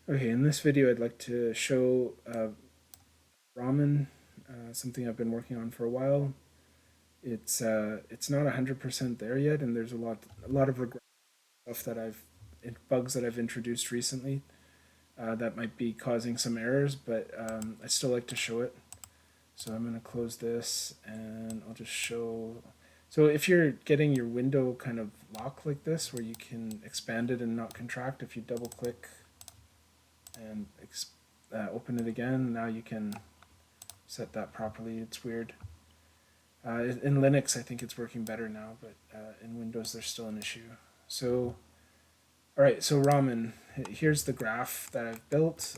Okay, in this video I'd like to show ramen, something I've been working on for a while. It's not 100% there yet, and there's a lot of regret stuff bugs that I've introduced recently that might be causing some errors, but I still like to show it. So I'm going to close this, and I'll just show. So if you're getting your window kind of locked like this, where you can expand it and not contract, if you double click and open it again, now you can set that properly. It's weird. In Linux, I think it's working better now, but in Windows, there's still an issue. So, all right, so Ramen, here's the graph that I've built.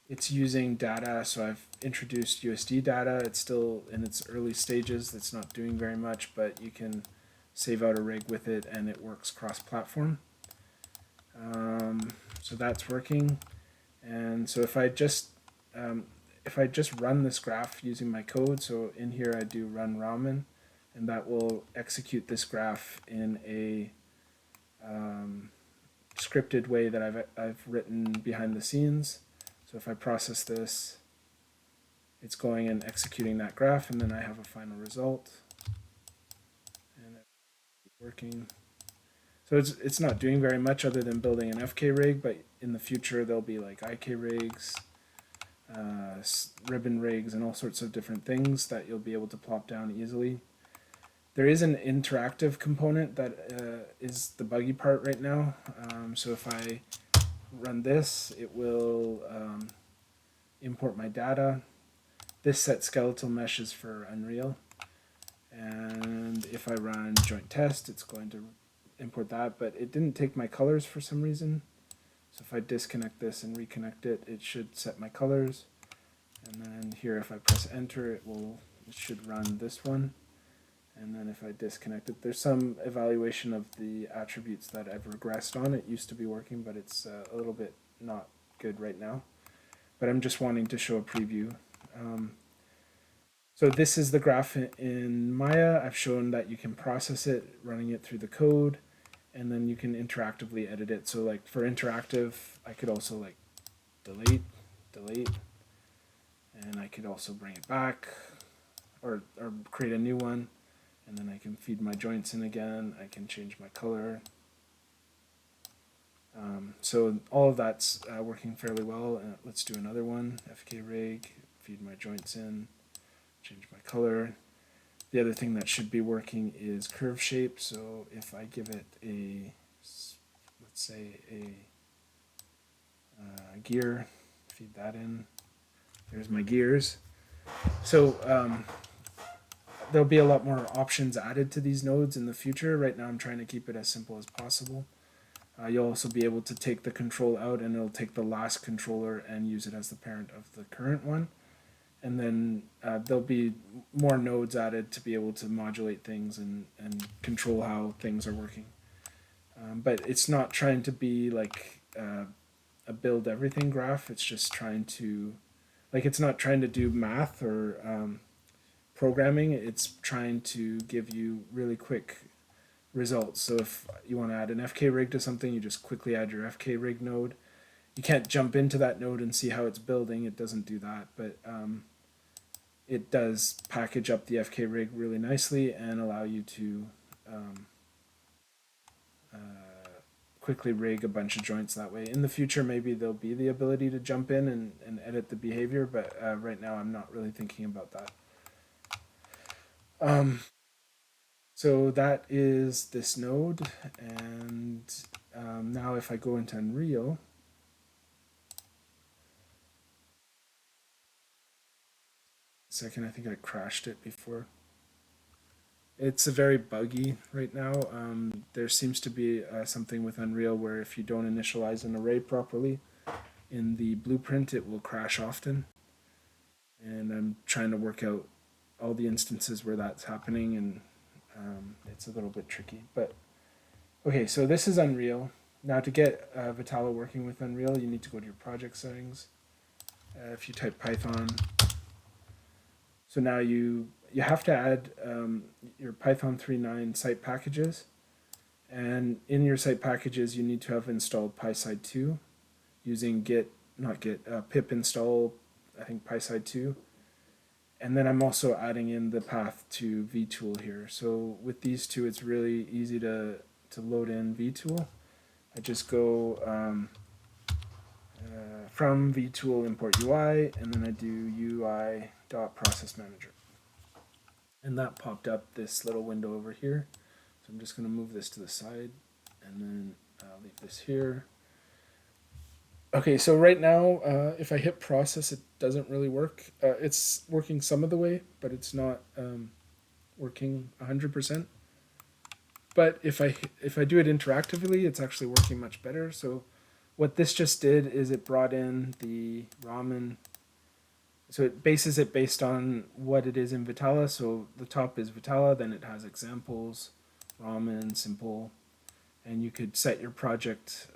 It's using data, so I've introduced USD data. It's still in its early stages. It's not doing very much, but you can save out a rig with it, and it works cross-platform. So that's working. And so if I just run this graph using my code, so in here I do run ramen, and that will execute this graph in a scripted way that I've written behind the scenes. So if I process this, it's going and executing that graph, and then I have a final result, and it's working. So it's not doing very much other than building an FK rig, but in the future there'll be like IK rigs, ribbon rigs, and all sorts of different things that you'll be able to plop down easily. There is an interactive component that is the buggy part right now. So if I run this, it will import my data. This set skeletal meshes for Unreal. And if I run joint test, it's going to import that, but it didn't take my colors for some reason. So if I disconnect this and reconnect it, it should set my colors. And then here, if I press enter, it should run this one. And then if I disconnect it, there's some evaluation of the attributes that I've regressed on. It used to be working, but it's a little bit not good right now. But I'm just wanting to show a preview. So this is the graph in Maya. I've shown that you can process it, running it through the code, and then you can interactively edit it. So like for interactive, I could also like delete, and I could also bring it back or create a new one, and then I can feed my joints in again. I can change my color. So all of that's working fairly well. Let's do another one. FK rig, feed my joints in, change my color. The other thing that should be working is curve shape. So if I give it let's say gear, feed that in. There's my gears. So there'll be a lot more options added to these nodes in the future. Right now I'm trying to keep it as simple as possible. You'll also be able to take the control out, and it'll take the last controller and use it as the parent of the current one. And then there'll be more nodes added to be able to modulate things and control how things are working. But it's not trying to be like a build everything graph. It's just trying to, like, it's not trying to do math or programming. It's trying to give you really quick results. So if you want to add an FK rig to something, you just quickly add your FK rig node. You can't jump into that node and see how it's building. It doesn't do that, but it does package up the FK rig really nicely and allow you to um, uh, quickly rig a bunch of joints that way. In the future, maybe there'll be the ability to jump in and edit the behavior, but right now I'm not really thinking about that. Um, so that is this node, and now if I go into Unreal, second, I think I crashed it before. It's a very buggy right now. There seems to be something with Unreal where if you don't initialize an array properly in the blueprint, it will crash often. And I'm trying to work out all the instances where that's happening, and it's a little bit tricky. But okay, so this is Unreal. Now to get Vetala working with Unreal, you need to go to your project settings. If you type Python, so now you have to add your Python 3.9 site packages, and in your site packages you need to have installed PySide 2. using git, not git, pip install, I think PySide 2. And then I'm also adding in the path to vtool here. So with these two, it's really easy to load in vtool. I just go from vtool import UI, and then I do UI dot process manager. And that popped up this little window over here. So I'm just going to move this to the side, and then leave this here. Okay, so right now, if I hit process, it doesn't really work. It's working some of the way, but it's not working 100%. But if I do it interactively, it's actually working much better. So what this just did is it brought in the ramen. So it bases it based on what it is in Vetala. So the top is Vetala, then it has examples, ramen, simple, and you could set your project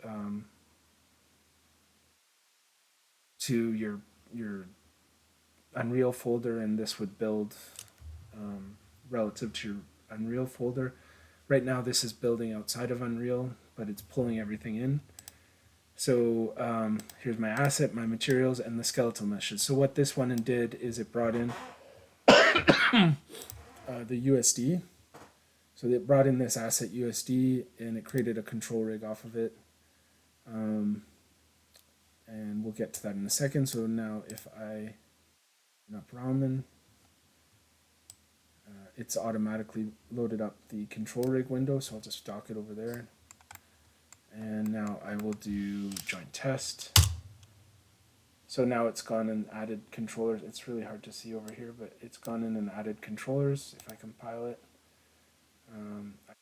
to your Unreal folder, and this would build relative to your Unreal folder. Right now, this is building outside of Unreal, but it's pulling everything in. So here's my asset, my materials, and the skeletal meshes. So what this one did is it brought in the USD. So it brought in this asset USD, and it created a control rig off of it. And we'll get to that in a second. So now if I open up Ramen, it's automatically loaded up the control rig window. So I'll just dock it over there. And now I will do joint test. So now it's gone and added controllers. It's really hard to see over here, but it's gone in and added controllers. If I compile it, I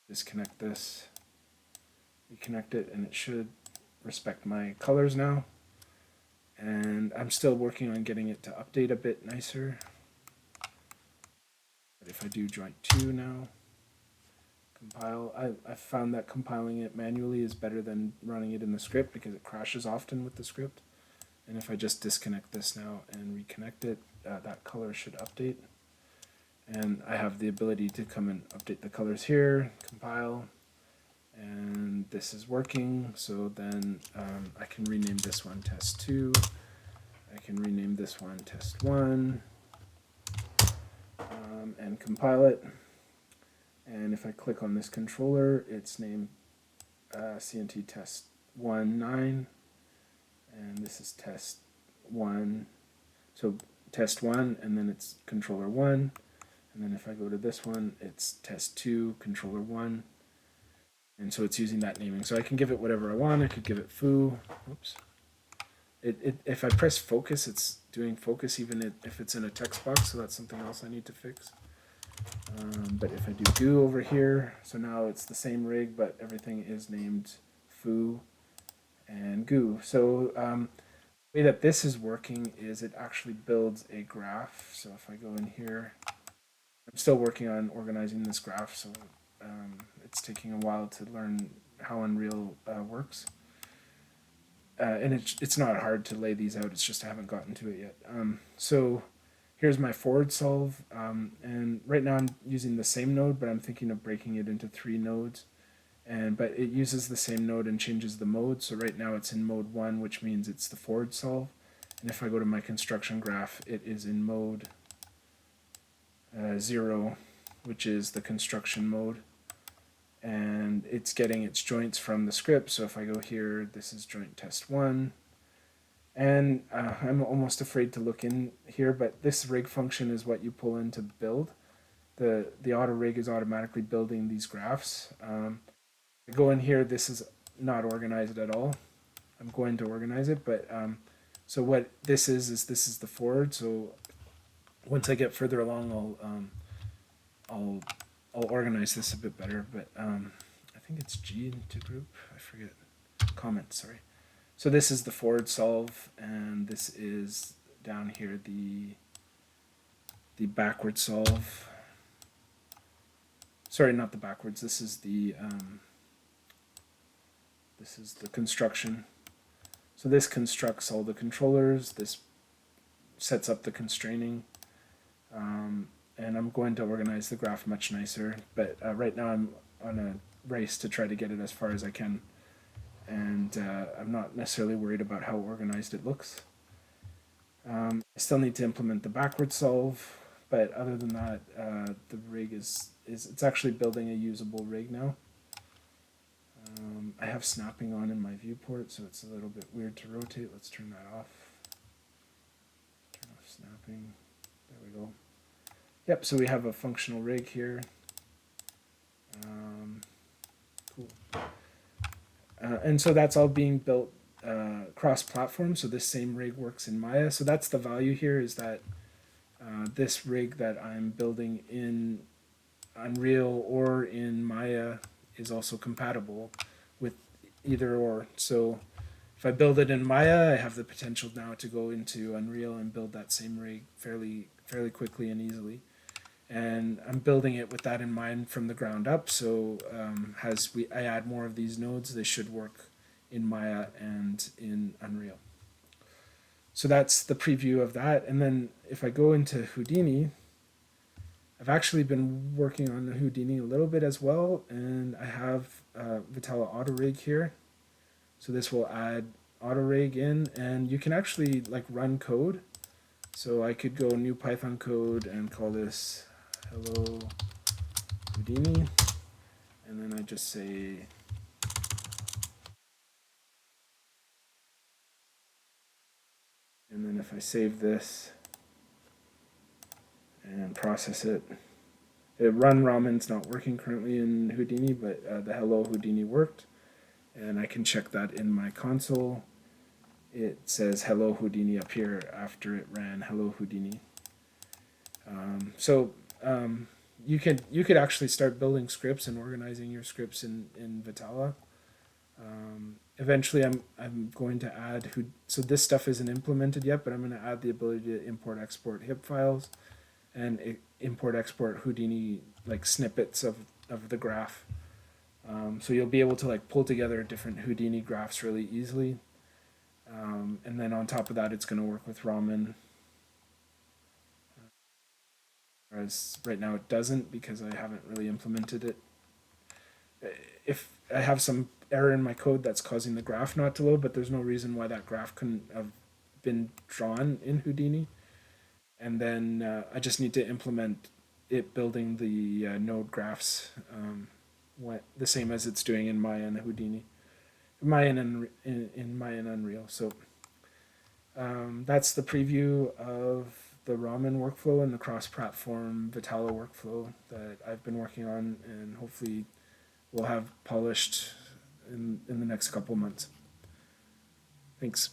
disconnect this, reconnect it, and it should respect my colors now. And I'm still working on getting it to update a bit nicer. But if I do joint 2 now, compile, I found that compiling it manually is better than running it in the script because it crashes often with the script. And if I just disconnect this now and reconnect it, that color should update. And I have the ability to come and update the colors here, compile, and this is working. So then I can rename this one test 2. I can rename this one test 1 and compile it. And if I click on this controller, it's named CNT test 1.9. And this is test 1. So test 1, and then it's controller 1. And then if I go to this one, it's test 2, controller 1. And so it's using that naming. So I can give it whatever I want. I could give it foo. Oops. If I press focus, it's doing focus even if it's in a text box. So that's something else I need to fix. But if I do goo over here, so now it's the same rig, but everything is named foo and goo. So the way that this is working is it actually builds a graph. So if I go in here, I'm still working on organizing this graph, so it's taking a while to learn how Unreal works. And it's not hard to lay these out, it's just I haven't gotten to it yet. So here's my forward solve, and right now I'm using the same node, but I'm thinking of breaking it into 3 nodes. But it uses the same node and changes the mode. So right now it's in mode 1, which means it's the forward solve. And if I go to my construction graph, it is in mode 0, which is the construction mode. And it's getting its joints from the script. So if I go here, this is joint test 1. And I'm almost afraid to look in here, but this rig function is what you pull in to build. The auto rig is automatically building these graphs. I go in here, this is not organized at all. I'm going to organize it, but so what this is this is the forward. So once I get further along, I'll organize this a bit better. But I think it's G into group. I forget. Comment. Sorry. So this is the forward solve, and this is down here the backward solve. Sorry, not the backwards. This is the construction. So this constructs all the controllers. This sets up the constraining. And I'm going to organize the graph much nicer. But right now I'm on a race to try to get it as far as I can. and I'm not necessarily worried about how organized it looks. I still need to implement the backward solve, but other than that, the rig is it's actually building a usable rig now. I have snapping on in my viewport, so it's a little bit weird to rotate. Let's turn that off. Turn off snapping. There we go. Yep, so we have a functional rig here. Cool. And so that's all being built cross-platform. So this same rig works in Maya. So that's the value here, is that this rig that I'm building in Unreal or in Maya is also compatible with either or. So if I build it in Maya, I have the potential now to go into Unreal and build that same rig fairly quickly and easily. And I'm building it with that in mind from the ground up. So as I add more of these nodes, they should work in Maya and in Unreal. So that's the preview of that. And then if I go into Houdini, I've actually been working on the Houdini a little bit as well, and I have Vetala auto rig here. So this will add auto rig in, and you can actually like run code. So I could go new Python code and call this hello Houdini, and then I just say and then if I save this and process it, run Ramen's not working currently in Houdini, but the hello Houdini worked, and I can check that in my console. It says hello Houdini up here after it ran hello Houdini. So you could actually start building scripts and organizing your scripts in Vetala. Eventually, I'm going to add so this stuff isn't implemented yet, but I'm going to add the ability to import export HIP files and import export Houdini like snippets of the graph. So you'll be able to like pull together different Houdini graphs really easily. And then on top of that, it's going to work with Ramen. Whereas right now it doesn't because I haven't really implemented it. If I have some error in my code that's causing the graph not to load, but there's no reason why that graph couldn't have been drawn in Houdini. And then I just need to implement it building the node graphs the same as it's doing in Maya and Houdini, Maya and in Maya and Unreal. So that's the preview of the Ramen workflow and the cross-platform Vetala workflow that I've been working on, and hopefully we'll have polished in the next couple months. Thanks.